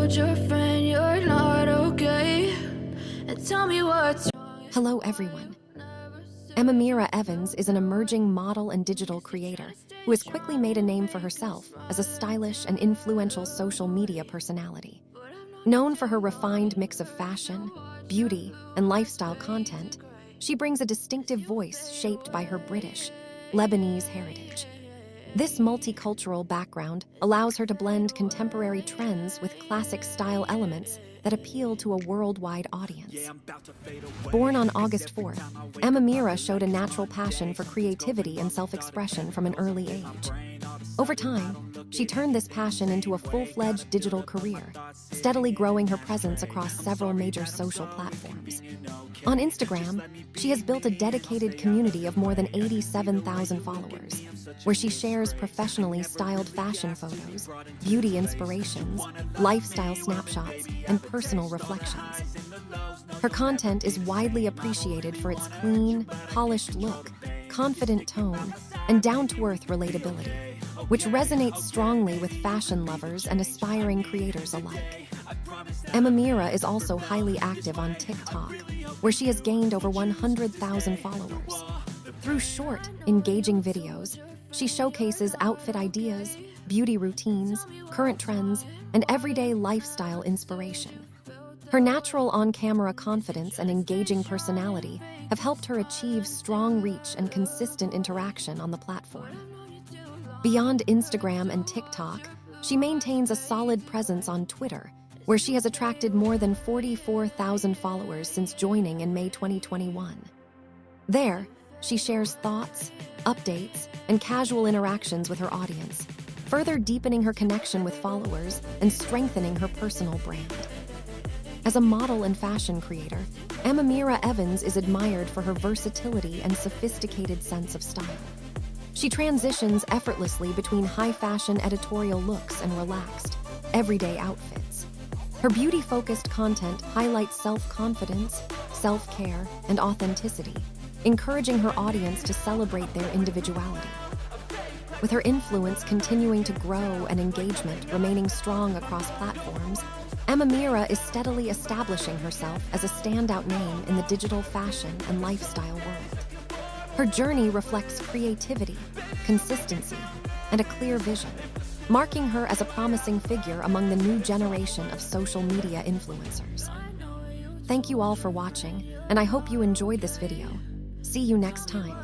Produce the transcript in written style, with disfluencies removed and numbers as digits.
told your friend you're not okay, and tell me what's wrong. Hello, everyone. Amirah Evans is an emerging model and digital creator who has quickly made a name for herself as a stylish and influential social media personality. Known for her refined mix of fashion, beauty, and lifestyle content, she brings a distinctive voice shaped by her British, Lebanese heritage. This multicultural background allows her to blend contemporary trends with classic style elements that appeal to a worldwide audience. Born on August 4th, Amirah showed a natural passion for creativity and self-expression from an early age. Over time, she turned this passion into a full-fledged digital career, steadily growing her presence across several major social platforms. On Instagram, she has built a dedicated community of more than 87,000 followers, where she shares professionally styled fashion photos, beauty inspirations, lifestyle snapshots, and personal reflections. Her content is widely appreciated for its clean, polished look, confident tone, and down-to-earth relatability, which resonates strongly with fashion lovers and aspiring creators alike. Amirah is also highly active on TikTok, where she has gained over 100,000 followers. Through short, engaging videos, she showcases outfit ideas, beauty routines, current trends, and everyday lifestyle inspiration. Her natural on-camera confidence and engaging personality have helped her achieve strong reach and consistent interaction on the platform. Beyond Instagram and TikTok, she maintains a solid presence on Twitter, where she has attracted more than 44,000 followers since joining in May 2021. There, she shares thoughts, updates, and casual interactions with her audience, further deepening her connection with followers and strengthening her personal brand. As a model and fashion creator, Amirah Evans is admired for her versatility and sophisticated sense of style. She transitions effortlessly between high-fashion editorial looks and relaxed, everyday outfits. Her beauty-focused content highlights self-confidence, self-care, and authenticity, encouraging her audience to celebrate their individuality. With her influence continuing to grow and engagement remaining strong across platforms, Amirah is steadily establishing herself as a standout name in the digital fashion and lifestyle world. Her journey reflects creativity, consistency, and a clear vision, marking her as a promising figure among the new generation of social media influencers. Thank you all for watching, and I hope you enjoyed this video. See you next time.